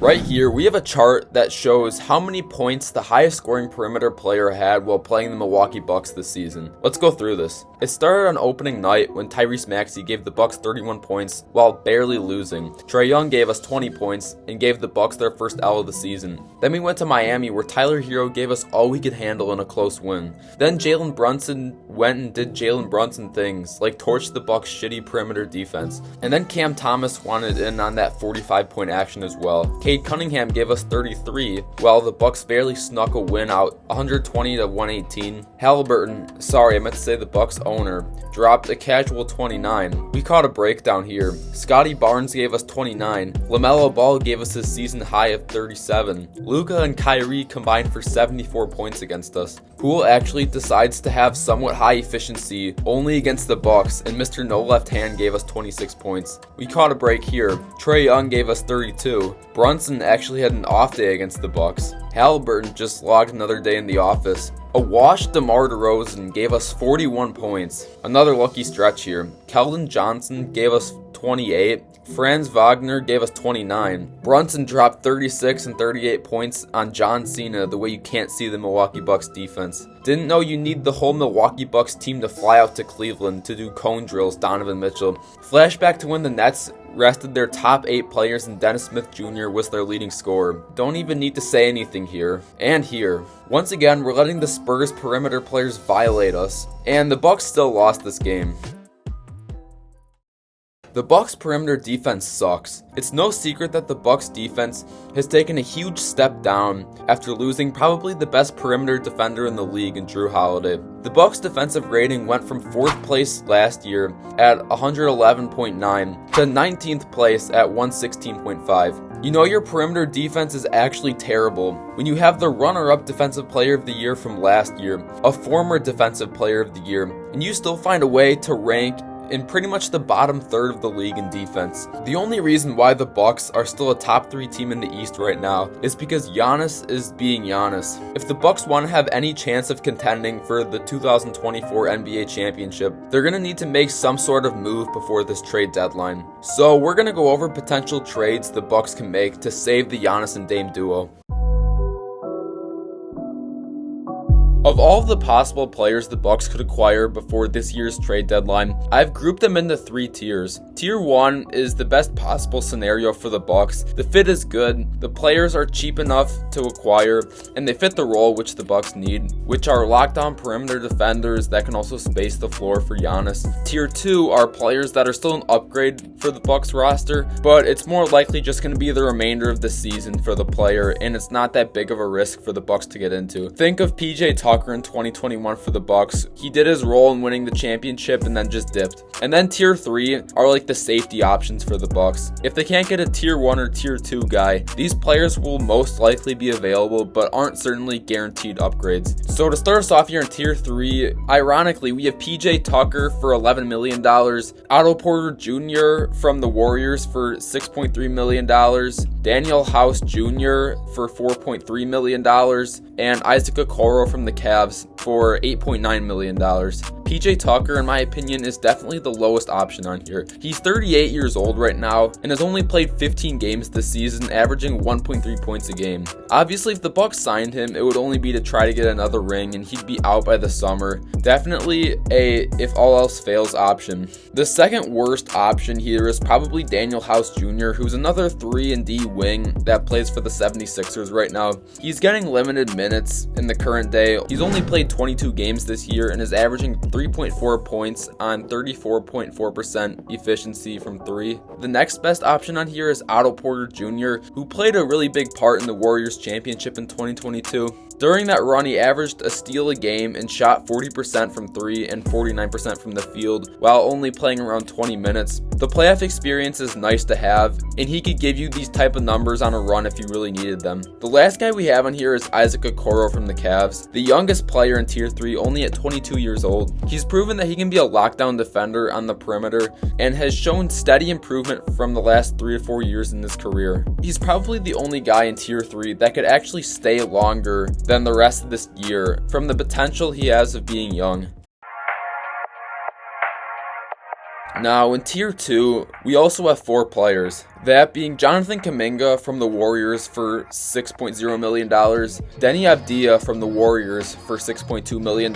Right here, we have a chart that shows how many points the highest scoring perimeter player had while playing the Milwaukee Bucks this season. Let's go through this. It started on opening night when Tyrese Maxey gave the Bucks 31 points while barely losing. Trae Young gave us 20 points and gave the Bucks their first L of the season. Then we went to Miami where Tyler Hero gave us all we could handle in a close win. Then Jalen Brunson went and did Jalen Brunson things like torch the Bucks' shitty perimeter defense. And then Cam Thomas wanted in on that 45-point action as well. Cade Cunningham gave us 33, while the Bucks barely snuck a win out 120 to 118. Halliburton, sorry, I meant to say the Bucks owner, dropped a casual 29. We caught a breakdown here. Scotty Barnes gave us 29. LaMelo Ball gave us his season high of 37. Luka and Kyrie combined for 74 points against us. Poole actually decides to have somewhat high efficiency only against the Bucks, and Mr. No Left Hand gave us 26 points. We caught a break here. Trae Young gave us 32. Brunson actually had an off day against the Bucks. Halliburton just logged another day in the office. A washed DeMar DeRozan gave us 41 points. Another lucky stretch here. Keldon Johnson gave us 28. Franz Wagner gave us 29. Brunson dropped 36 and 38 points on John Cena the way you can't see the Milwaukee Bucks defense. Didn't know you need the whole Milwaukee Bucks team to fly out to Cleveland to do cone drills, Donovan Mitchell. Flashback to when the Nets rested their top 8 players and Dennis Smith Jr. was their leading scorer. Don't even need to say anything here. And here. Once again, we're letting the Spurs perimeter players violate us. And the Bucks still lost this game. The Bucks' perimeter defense sucks. It's no secret that the Bucks' defense has taken a huge step down after losing probably the best perimeter defender in the league in Drew Holiday. The Bucks' defensive rating went from 4th place last year at 111.9 to 19th place at 116.5. You know your perimeter defense is actually terrible when you have the runner-up defensive player of the year from last year, a former defensive player of the year, and you still find a way to rank in pretty much the bottom third of the league in defense. The only reason why the Bucks are still a top 3 team in the East right now is because Giannis is being Giannis. If the Bucks want to have any chance of contending for the 2024 NBA championship, they're going to need to make some sort of move before this trade deadline. So we're going to go over potential trades the Bucks can make to save the Giannis and Dame duo. Of all of the possible players the Bucks could acquire before this year's trade deadline, I've grouped them into 3 tiers. Tier 1 is the best possible scenario for the Bucks. The fit is good, the players are cheap enough to acquire, and they fit the role which the Bucks need, which are lockdown perimeter defenders that can also space the floor for Giannis. Tier 2 are players that are still an upgrade for the Bucks roster, but it's more likely just going to be the remainder of the season for the player, and it's not that big of a risk for the Bucks to get into. Think of PJ Tucker in 2021 for the Bucks. He did his role in winning the championship and then just dipped. And then tier 3 are like the safety options for the Bucks. If they can't get a tier 1 or tier 2 guy, these players will most likely be available but aren't certainly guaranteed upgrades. So to start us off here in tier 3, ironically, we have PJ Tucker for $11 million, Otto Porter Jr. from the Warriors for $6.3 million, Daniel House Jr. for $4.3 million, and Isaac Okoro from the Cavs for $8.9 million. PJ Tucker, in my opinion, is definitely the lowest option on here. He's 38 years old right now and has only played 15 games this season, averaging 1.3 points a game. Obviously, if the Bucks signed him, it would only be to try to get another ring and he'd be out by the summer. Definitely a if all else fails option. The second worst option here is probably Daniel House Jr., who's another 3-and-D wing that plays for the 76ers right now. He's getting limited minutes in the current day. He's only played 22 games this year and is averaging 3.4 points on 34.4% efficiency from 3. The next best option on here is Otto Porter Jr., who played a really big part in the Warriors championship in 2022. During that run, he averaged a steal a game and shot 40% from 3 and 49% from the field while only playing around 20 minutes. The playoff experience is nice to have, and he could give you these type of numbers on a run if you really needed them. The last guy we have on here is Isaac Okoro from the Cavs, the youngest player in Tier 3, only at 22 years old. He's proven that he can be a lockdown defender on the perimeter and has shown steady improvement from the last 3 to 4 years in his career. He's probably the only guy in Tier 3 that could actually stay longer than the rest of this year from the potential he has of being young. Now in Tier 2, we also have 4 players. That being Jonathan Kuminga from the Warriors for $6.0 million, Deni Avdija from the Warriors for $6.2 million,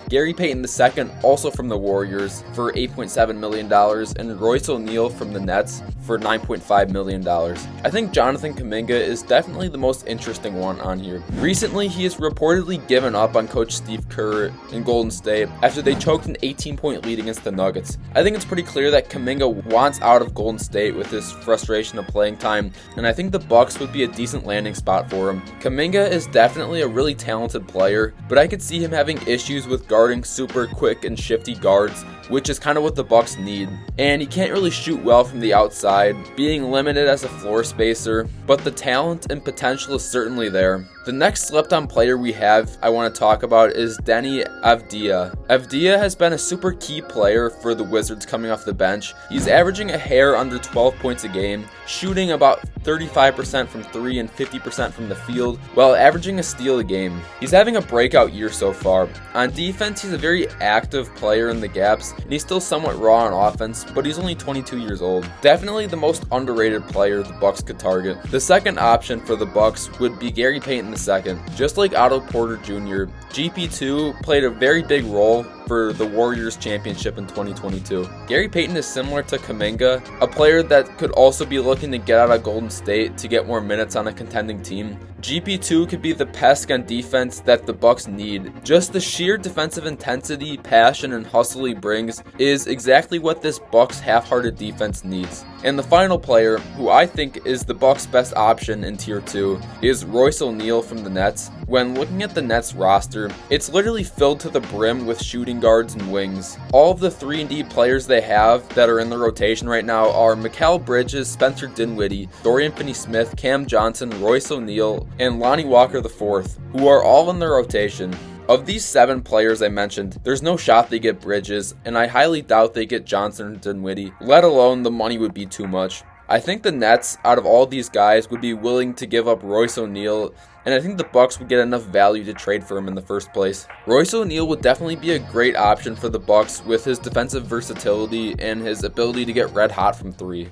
Gary Payton II also from the Warriors for $8.7 million, and Royce O'Neal from the Nets for $9.5 million. I think Jonathan Kuminga is definitely the most interesting one on here. Recently, he has reportedly given up on Coach Steve Kerr in Golden State after they choked an 18-point lead against the Nuggets. I think it's pretty clear that Kuminga wants out of Golden State with his frustration of playing time, and I think the Bucks would be a decent landing spot for him. Kuminga is definitely a really talented player, but I could see him having issues with guarding super quick and shifty guards, which is kind of what the Bucks need. And he can't really shoot well from the outside, being limited as a floor spacer, but the talent and potential is certainly there. The next slept-on player we have I want to talk about is Deni Avdija. Avdija has been a super key player for the Wizards coming off the bench. He's averaging a hair under 12 points a game, shooting about 35% from 3 and 50% from the field, while averaging a steal a game. He's having a breakout year so far. On defense, he's a very active player in the gaps, and he's still somewhat raw on offense, but he's only 22 years old. Definitely the most underrated player the Bucks could target. The second option for the Bucks would be Gary Payton II. Just like Otto Porter Jr., GP2 played a very big role for the Warriors championship in 2022. Gary Payton is similar to Kuminga, a player that could also be looking to get out of Golden State to get more minutes on a contending team. GP2 could be the pest on defense that the Bucks need. Just the sheer defensive intensity, passion, and hustle he brings is exactly what this Bucks half-hearted defense needs. And the final player, who I think is the Bucks' best option in Tier 2, is Royce O'Neal from the Nets. When looking at the Nets roster, it's literally filled to the brim with shooting guards and wings. All of the 3-and-D players they have that are in the rotation right now are Mikal Bridges, Spencer Dinwiddie, Dorian Finney-Smith, Cam Johnson, Royce O'Neal, and Lonnie Walker IV, who are all in the rotation. Of these 7 players I mentioned, there's no shot they get Bridges, and I highly doubt they get Johnson or Dinwiddie, let alone the money would be too much. I think the Nets, out of all these guys, would be willing to give up Royce O'Neal, and I think the Bucks would get enough value to trade for him in the first place. Royce O'Neal would definitely be a great option for the Bucks with his defensive versatility and his ability to get red hot from 3.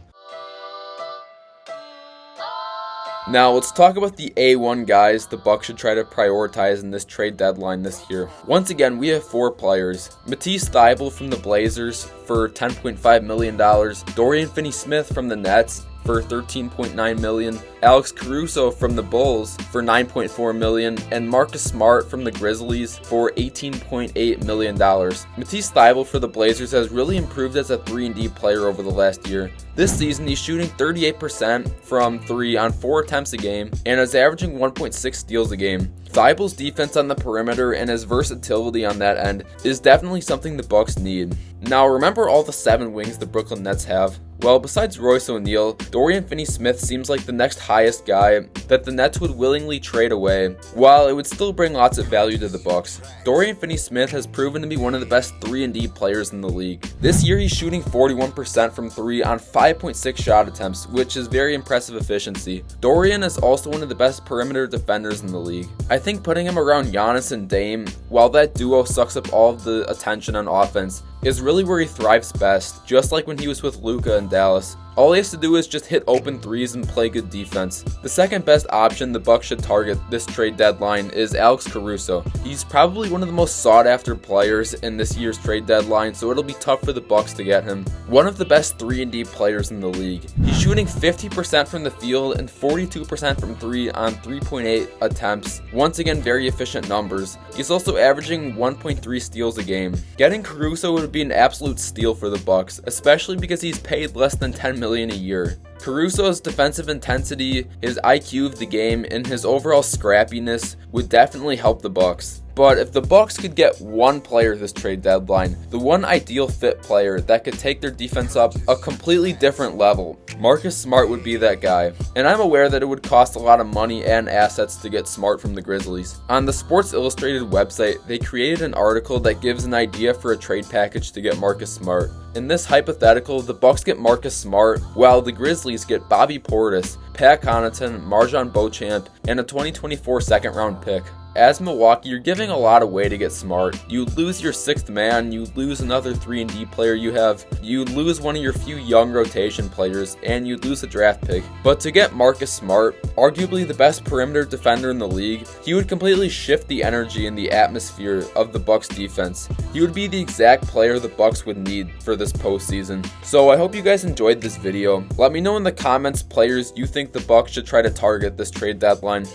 Now let's talk about the A1 guys the Bucks should try to prioritize in this trade deadline this year. Once again, we have 4 players. Matisse Thybulle from the Blazers for $10.5 million, Dorian Finney-Smith from the Nets for $13.9 million, Alex Caruso from the Bulls for $9.4 million, and Marcus Smart from the Grizzlies for $18.8 million. Matisse Thybulle for the Blazers has really improved as a 3-and-D player over the last year. This season, he's shooting 38% from 3 on 4 attempts a game and is averaging 1.6 steals a game. Thybulle's defense on the perimeter and his versatility on that end is definitely something the Bucks need. Now, remember all the 7 wings the Brooklyn Nets have? Well, besides Royce O'Neal, Dorian Finney-Smith seems like the next highest guy that the Nets would willingly trade away, while it would still bring lots of value to the Bucks. Dorian Finney-Smith has proven to be one of the best 3-and-D players in the league. This year, he's shooting 41% from 3 on 5.6 shot attempts, which is very impressive efficiency. Dorian is also one of the best perimeter defenders in the league. I think putting him around Giannis and Dame, while that duo sucks up all of the attention on offense, is really where he thrives best, just like when he was with Luka in Dallas. All he has to do is just hit open threes and play good defense. The second best option the Bucks should target this trade deadline is Alex Caruso. He's probably one of the most sought after players in this year's trade deadline, so it'll be tough for the Bucks to get him. One of the best 3-and-D players in the league. He's shooting 50% from the field and 42% from 3 on 3.8 attempts. Once again, very efficient numbers. He's also averaging 1.3 steals a game. Getting Caruso would be an absolute steal for the Bucks, especially because he's paid less than $10 million a year. Caruso's defensive intensity, his IQ of the game, and his overall scrappiness would definitely help the Bucks. But if the Bucks could get one player this trade deadline, the one ideal fit player that could take their defense up a completely different level, Marcus Smart would be that guy. And I'm aware that it would cost a lot of money and assets to get Smart from the Grizzlies. On the Sports Illustrated website, they created an article that gives an idea for a trade package to get Marcus Smart. In this hypothetical, the Bucks get Marcus Smart, while the Grizzlies get Bobby Portis, Pat Connaughton, Marjon Beauchamp, and a 2024 second-round pick. As Milwaukee, you're giving a lot away to get smart. You lose your 6th man, you lose another 3-and-D player you have, you lose one of your few young rotation players, and you lose a draft pick. But to get Marcus Smart, arguably the best perimeter defender in the league, he would completely shift the energy and the atmosphere of the Bucks defense. He would be the exact player the Bucks would need for this postseason. So I hope you guys enjoyed this video. Let me know in the comments players you think the Bucks should try to target this trade deadline.